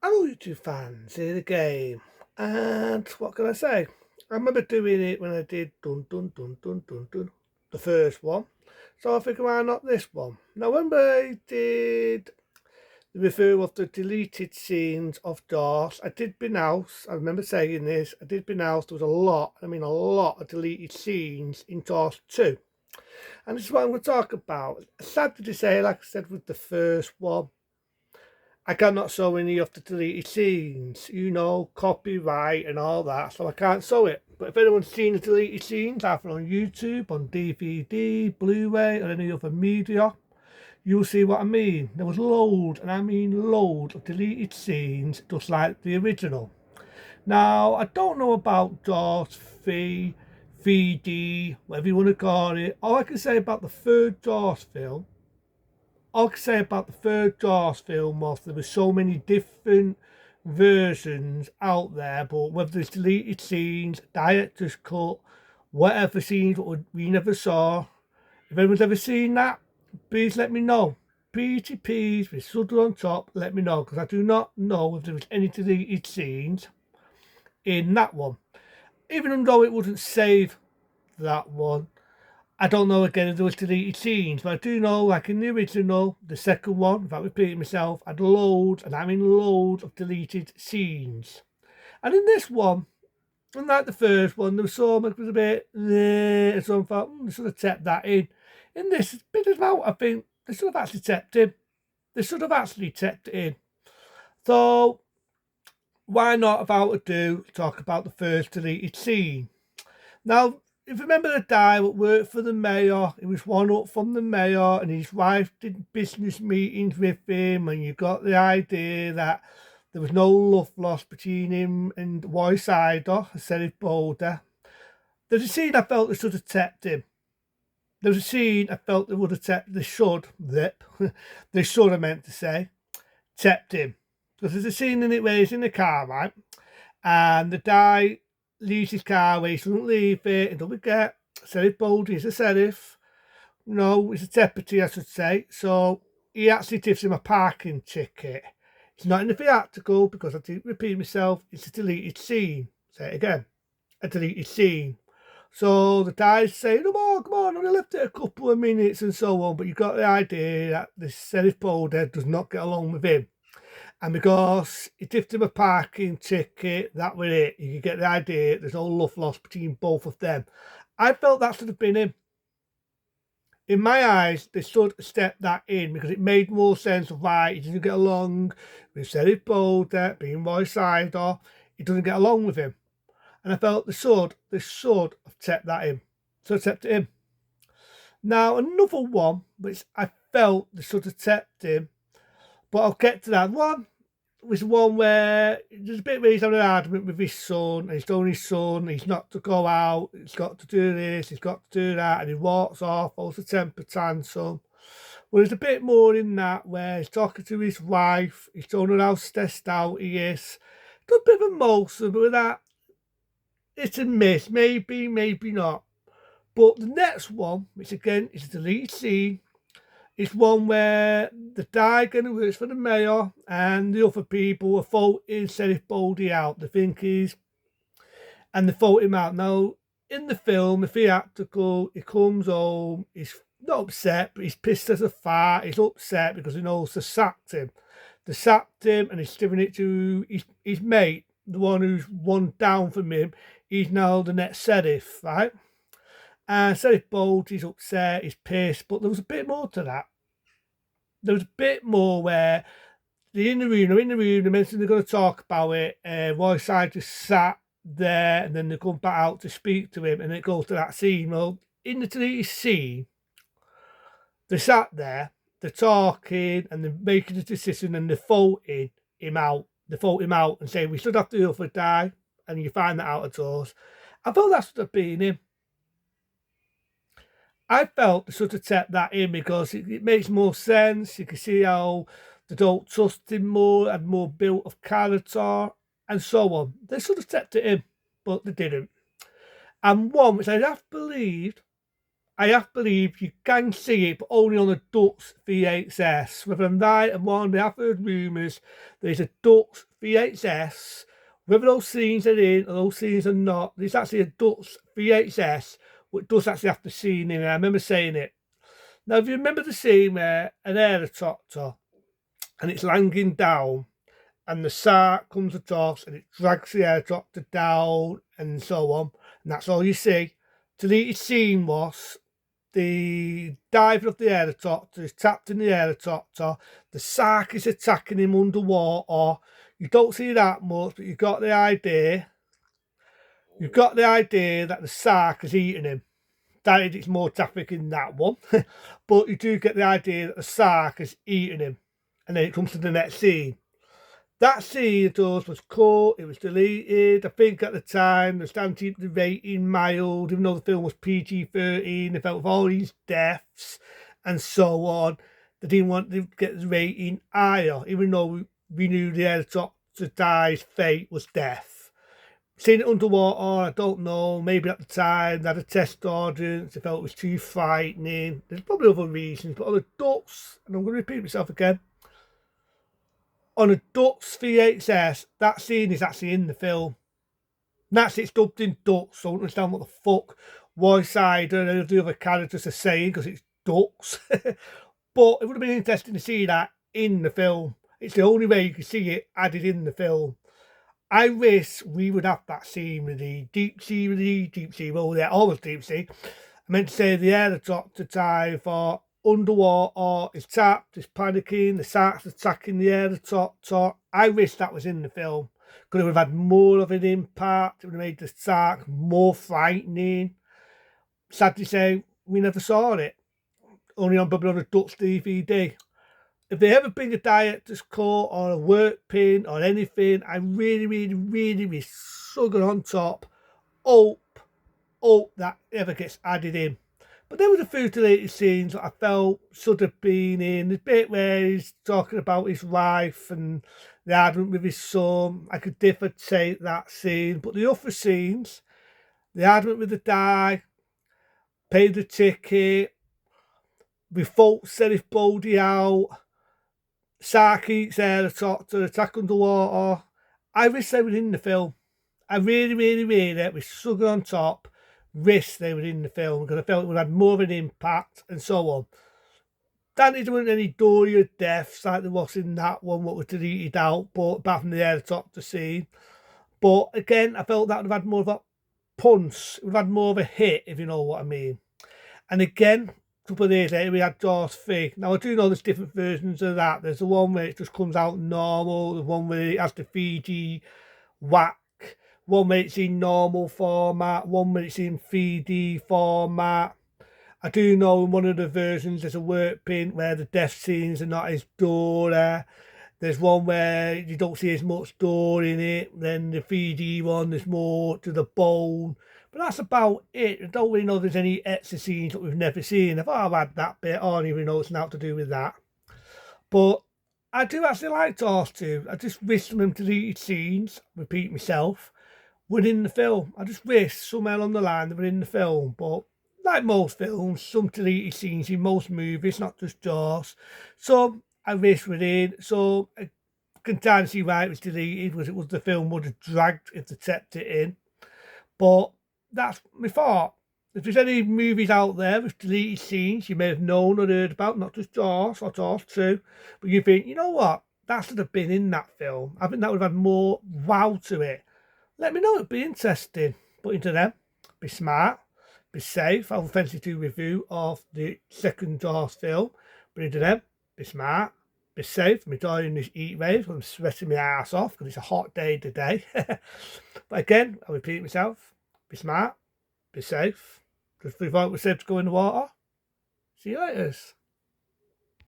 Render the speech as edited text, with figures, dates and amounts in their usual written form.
Hello, YouTube fans, here again. And what can I say? I remember doing it when I did Dun Dun Dun Dun Dun Dun, the first one. So I figured why not this one? Now, when I did the review of the deleted scenes of DOS, I did Binouse. I remember saying this. I did Binouse. There was a lot, a lot of deleted scenes in DOS 2. And this is what I'm going to talk about. Sad to say, like I said with the first one, I cannot show any of the deleted scenes, copyright and all that, so I can't show it. But if anyone's seen the deleted scenes, either on YouTube, on DVD, Blu-ray, or any other media, you'll see what I mean. There was loads, and I mean loads, of deleted scenes, just like the original. Now, I don't know about DOS, 3D, whatever you want to call it. All I can say about the third DOS film, all I can say about the third Jaws film was there were so many different versions out there, but whether there's deleted scenes, director's cut, whatever scenes we never saw. If anyone's ever seen that, please let me know. Pretty please, with Sutter on top, let me know, because I do not know if there was any deleted scenes in that one. Even though it wouldn't save that one, I don't know again if there was deleted scenes, but I do know, like in the original, the second one, without repeating myself, had loads, and I mean loads of deleted scenes. And in this one, unlike the first one, there was so much was a bit, and so I thought, they should have kept that in. In this bit as well, I think they should have actually kept in. They should have actually kept it in. So, why not, without ado, talk about the first deleted scene? Now, if you remember the guy that worked for the mayor, he was one up from the mayor, and his wife did business meetings with him, and you got the idea that there was no love lost between him and Wysider, Sheriff Boulder. There's a scene I felt they should have kept him. There's a scene I felt they would have kept, they should have meant to say, kept him. Because there's a scene in it where he's in the car, right? And the guy leaves his car where he shouldn't leave it, and don't forget, Sheriff Boldy is a sheriff. No, he's a deputy, I should say. So he actually gives him a parking ticket. It's not in the theatrical because I didn't repeat myself, it's a deleted scene. Say it again, a deleted scene. So the guy's saying, come on, I only left it a couple of minutes and so on, but you got the idea that this Sheriff Bolder does not get along with him. And because he tipped him a parking ticket, that was it. You can get the idea. There's no love lost between both of them. I felt that should have been him. In my eyes, they should have stepped that in because it made more sense of why he didn't get along with Sheriff Boulder, being Wysider. He doesn't get along with him. And I felt they should have kept that in. So I kept it in. Now, another one, which I felt they should have kept in, but I'll get to that one. Was one where there's a bit where he's having an argument with his son, and he's told his son he's not to go out, he's got to do this, he's got to do that, and he walks off, holds a temper tantrum. Well, there's a bit more in that where he's talking to his wife, he's told her how stressed out he is. Done a bit of emotion, but with that, it's a miss, maybe, maybe not. But the next one, which again is a deleted scene, it's one where the guy who works for the mayor and the other people are voting Sheriff Boldy out. They think and they vote him out. Now, in the film, the theatrical, he comes home, he's not upset, but he's pissed as a fart. He's upset because he knows they sacked him. They sacked him and he's giving it to his mate, the one who's one down from him. He's now the next sheriff, right? And Sheriff Boldy's upset, he's pissed, but there was a bit more to that. There was a bit more where they're in the room, they mentioned they're going to talk about it. Royside just sat there and then they come back out to speak to him and it goes to that scene. Well, in the deleted scene, they sat there, they're talking and they're making a decision and they're voting him out. They vote him out and say, we should have to do for die. And you find that out at us. I thought that should have been him. I felt they should have kept that in because it makes more sense. You can see how they don't trust him more, had more built of character, and so on. They should have kept it in, but they didn't. And one which I have believed, I have to believe you can see it, but only on a Dux VHS. Whether I'm right or wrong, I have heard rumours there's a Dux VHS. Whether those scenes are in or those scenes are not, there's actually a Dux VHS, which does actually have the scene in it. I remember saying it. Now, if you remember the scene where an helicopter and it's landing down, and the shark comes across and it drags the helicopter down and so on, and that's all you see. Deleted scene was the diver of the helicopter is trapped in the helicopter, the shark is attacking him underwater. You don't see that much, but you've got the idea. You've got the idea that the shark is eating him. That is, it's more traffic in that one, but you do get the idea that the shark is eating him, and then it comes to the next scene. That scene of yours was cut, it was deleted. I think at the time they were starting to keep the rating mild, even though the film was PG-13. They felt with all these deaths and so on, they didn't want to get the rating higher, even though we knew the helicopter dies fate was death. Seeing it underwater, I don't know, maybe at the time they had a test audience, they felt it was too frightening. There's probably other reasons, but on the Dux, and I'm going to repeat myself again, on a Dux VHS, that scene is actually in the film. And that's it's dubbed in Dux, so I don't understand what the fuck Wysider and the other characters are saying because it's Dux. But it would have been interesting to see that in the film. It's the only way you can see it added in the film. I wish we would have that scene with the deep sea, well, yeah, almost deep sea. I meant to say the helicopter time for underwater, is tapped, is panicking, the shark's attacking the helicopter. I wish that was in the film. Could have had more of an impact. It would have made the shark more frightening. Sad to say, we never saw it. Only on probably on a Dutch DVD. If they ever bring a director's cut or a work pin or anything, I really wish Sugar on Top. Hope that ever gets added in. But there was a few deleted scenes that I felt should have been in. The bit where he's talking about his wife and the argument with his son. I could differ take that scene. But the other scenes, the argument with the dad, pay the ticket, with folks Serif Bodie out, shark eats helicopter, attack underwater. I wish they were in the film. I really, with Sugar on Top, wish they were in the film because I felt it would have more of an impact and so on. Danny, there weren't any Doria deaths like there was in that one, what was deleted out, but apart from the helicopter scene. But again, I felt that would have had more of a punch, it would have had more of a hit, if you know what I mean. And again, a couple of days later, we had Jaws 3. Now, I do know there's different versions of that. There's the one where it just comes out normal, the one where it has the Fiji whack, one where it's in normal format, one where it's in 3D format. I do know in one of the versions there's a work pin where the death scenes are not as gory. There's one where you don't see as much gore in it. Then the 3D one, there's more to the bone. But that's about it. I don't really know there's any extra scenes that we've never seen. If I've had that bit, I don't even know it's not to do with that. But I do actually like Jaws 2. I just wish some deleted scenes, repeat myself, were in the film. I just wish somewhere along the line they were in the film. But like most films, some deleted scenes in most movies, not just Jaws. So I wish were in. So I can kind of see why it was deleted, because it was the film would have dragged if they kept it in. But that's my thought. If there's any movies out there with deleted scenes you may have known or heard about, not just Jaws or Jaws 2, but you think, you know what, that should have been in that film. I think that would have had more wow to it. Let me know, it'd be interesting. But into them, be smart, be safe. I'll fancy do a review of the second Jaws film. But into them, be smart, be safe. I'm enjoying this heat wave. I'm sweating my ass off because it's a hot day today. But again, I'll repeat myself. Be smart, be safe. Just before we said to go in the water. See you later.